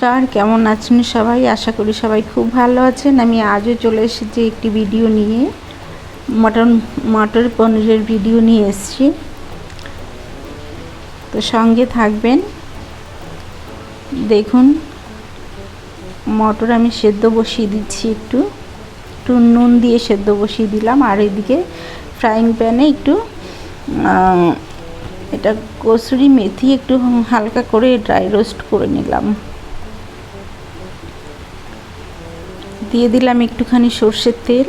নমস্কার, কেমন আছেন সবাই? আশা করি সবাই খুব ভালো আছেন। আমি আজও চলে এসেছি একটি ভিডিও নিয়ে, মটর পনিরের ভিডিও নিয়ে এসেছি। তো সঙ্গে থাকবেন। দেখুন, মটর আমি সেদ্ধ বসিয়ে দিচ্ছি, একটু নুন দিয়ে সেদ্ধ বসিয়ে দিলাম। আর এদিকে ফ্রাইং প্যানে একটু এটা কসুরি মেথি একটু হালকা করে ড্রাই রোস্ট করে নিলাম। দিয়ে দিলাম একটুখানি সর্ষের তেল।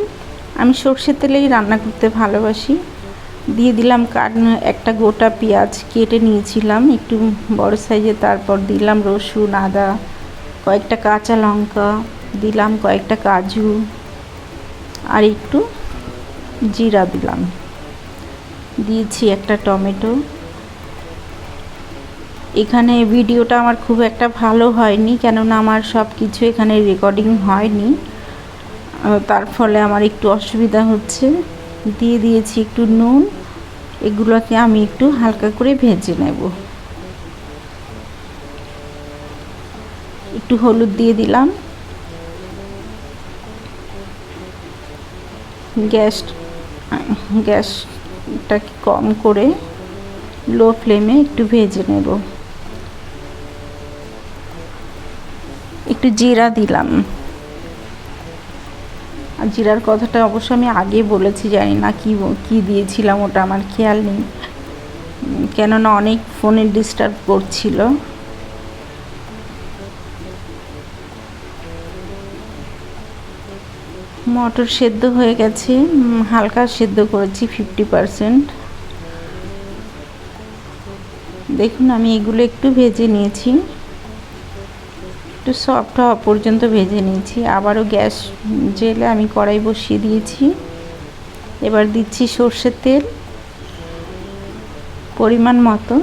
আমি সর্ষের তেলেই রান্না করতে ভালোবাসি। দিয়ে দিলাম একটা গোটা পেঁয়াজ কেটে নিয়েছিলাম একটু বড় সাইজে। তারপর দিলাম রসুন, আদা, কয়েকটা কাঁচা লঙ্কা, দিলাম কয়েকটা কাজু, আর একটু জিরা দিলাম। দিয়েছি একটা টমেটো। এখানে ভিডিওটা আমার খুব একটা ভালো হয়নি, কেননা আমার সব কিছু এখানে রেকর্ডিং হয়নি, তার ফলে আমার একটু অসুবিধা হচ্ছে। দিয়ে দিয়েছি একটু নুন। এগুলোকে আমি একটু হালকা করে ভেজে নেব। একটু হলুদ দিয়ে দিলাম। গ্যাসটাকে কম করে লো ফ্লেমে একটু ভেজে নেব। একটু জিরা দিলাম। আর জিরার কথাটা অবশ্য আমি আগে বলেছি, জানি না কি দিয়েছিলাম, ওটা আমার খেয়াল নেই, কেননা অনেক ফোনে ডিস্টার্ব করছিল। মটর সেদ্ধ হয়ে গেছে, হালকা সেদ্ধ করেছি 50%। দেখুন, আমি এগুলো একটু ভেজে নিয়েছি, একটু সফট হওয়া পর্যন্ত ভেজে নিয়েছি। আবারও গ্যাস জেলে আমি কড়াই বসিয়ে দিয়েছি। এবার দিচ্ছি সর্ষের তেল পরিমাণ মতো।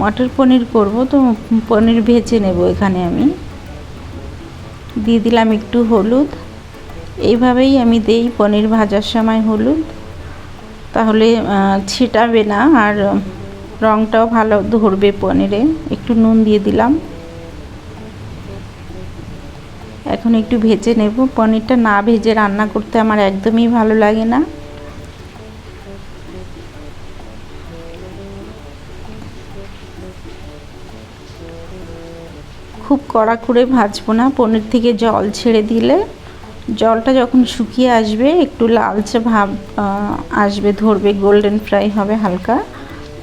মটর পনির করব, তো পনির ভেজে নেব। এখানে আমি দিয়ে দিলাম একটু হলুদ। এইভাবেই আমি দেই পনির ভাজার সময় হলুদ, তাহলে ছিটাবে না আর রঙটাও ভালো ধরবে পনিরে। একটু নুন দিয়ে দিলাম। এখন একটু ভেজে নেব। পনিরটা না ভেজে রান্না করতে আমার একদমই ভালো লাগে না। খুব কড়া করে ভাজবো না, পনির থেকে জল ছেড়ে দিলে জলটা যখন শুকিয়ে আসবে, একটু লালচে ভাব আসবে, ধরবে, গোল্ডেন ফ্রাই হবে হালকা,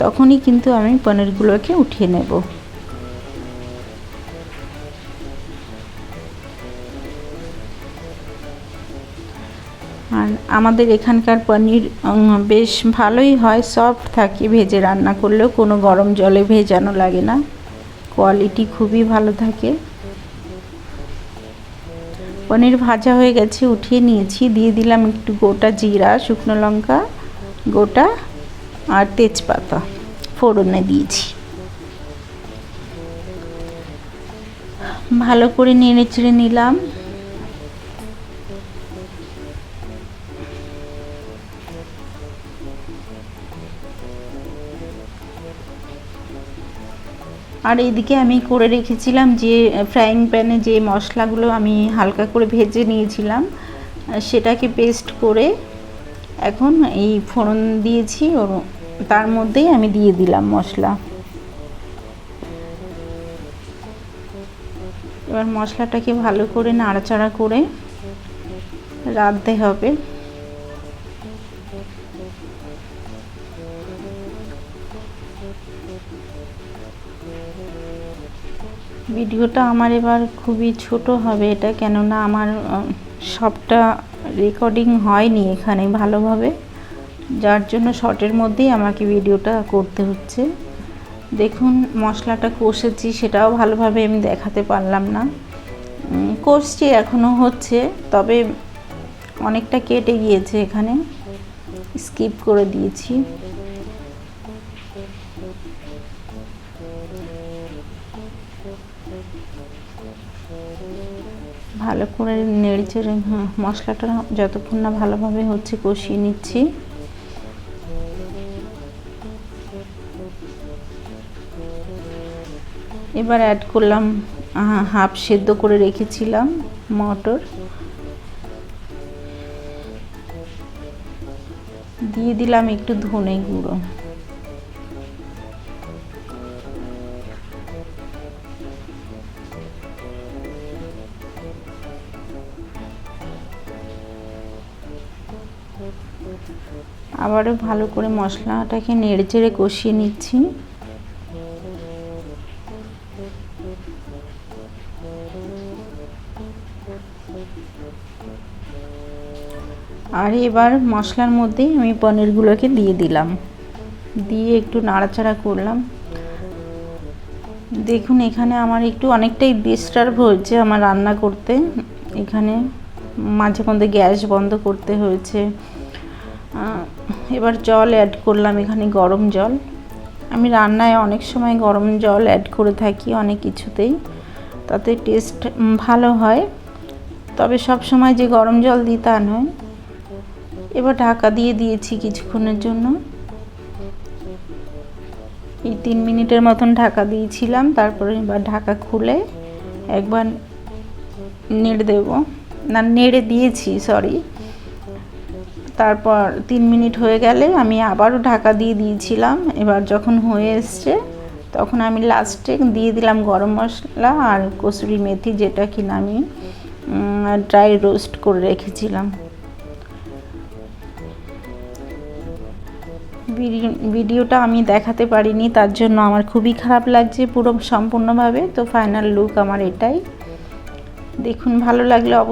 তখনই কিন্তু আমি পনিরগুলোকে উঠিয়ে নেব। আর আমাদের এখানকার পনির বেশ ভালোই হয়, সফট থাকে, ভেজে রান্না করলেও কোনো গরম জলে ভেজানো লাগে না, কোয়ালিটি খুবই ভালো থাকে। পনির ভাজা হয়ে গেছে, উঠিয়ে নিয়েছি। দিয়ে দিলাম একটু গোটা জিরা, শুকনো লঙ্কা গোটা আর তেজপাতা ফোড়নে দিয়েছি। ভালো করে নেড়ে চেড়ে নিলাম। আর এইদিকে আমি করে রেখেছিলাম যে ফ্রাইং প্যানে যে মশলাগুলো আমি হালকা করে ভেজে নিয়েছিলাম, সেটাকে পেস্ট করে এখন এই ফোড়ন দিয়েছি, ওর তার মধ্যেই আমি দিয়ে দিলাম মশলা। এবার মশলাটাকে ভালো করে নাড়াচাড়া করে রাঁধতে হবে। ভিডিওটা আমার এবার খুবই ছোট হবে এটা, কেননা আমার সবটা রেকর্ডিং হয়নি এখানে ভালোভাবে, যার জন্য শর্টের মধ্যেই আমাকে ভিডিওটা করতে হচ্ছে। দেখুন, মশলাটা কষেছি, সেটাও ভালোভাবে আমি দেখাতে পারলাম না। কষছি, এখনও হচ্ছে, তবে অনেকটা কেটে গিয়েছে, এখানে স্কিপ করে দিয়েছি। ভালো করে নেড়েচেড়ে মশলাটা যতক্ষণ না ভালোভাবে হচ্ছে কষিয়ে নিচ্ছি। এবার অ্যাড করলাম হাফ সেদ্ধ করে রেখেছিলাম মটর, দিয়ে দিলাম একটু ধনে গুঁড়ো, আবারও ভালো করে মশলাটাকে নেড়েচেড়ে কষিয়ে নিচ্ছি। আর এবার মশলার মধ্যেই আমি পনিরগুলোকে দিয়ে দিলাম, দিয়ে একটু নাড়াচাড়া করলাম। দেখুন এখানে আমার একটু অনেকটাই ডিস্টার্ব হয়েছে আমার রান্না করতে, এখানে মাঝে মধ্যে গ্যাস বন্ধ করতে হয়েছে। এবার জল অ্যাড করলাম, এখানে গরম জল। আমি রান্নায় অনেক সময় গরম জল অ্যাড করে থাকি অনেক কিছুতেই, তাতে টেস্ট ভালো হয়, তবে সব সময় যে গরম জল দিই তা নয়। এবার ঢাকা দিয়ে দিয়েছি কিছুক্ষণের জন্য, এই 3 মিনিটের মতন ঢাকা দিয়েছিলাম। তারপরে এবার ঢাকা খুলে একবার নেড়ে দেব, না নেড়ে দিয়েছি সরি। তারপর 3 মিনিট হয়ে গেলে আমি আবারও ঢাকা দিয়ে দিয়েছিলাম। এবার যখন হয়ে এসছে তখন আমি লাস্টে দিয়ে দিলাম গরম মশলা আর কসুরি মেথি, যেটা কিনা আমি ড্রাই রোস্ট করে রেখেছিলাম। ভিডিওটা আমি দেখাতে পারিনি, তার জন্য আমার খুবই খারাপ লাগছে পুরো সম্পূর্ণভাবে। তো ফাইনাল লুক আমার এটাই। দেখুন ভালো লাগলে অবশ্যই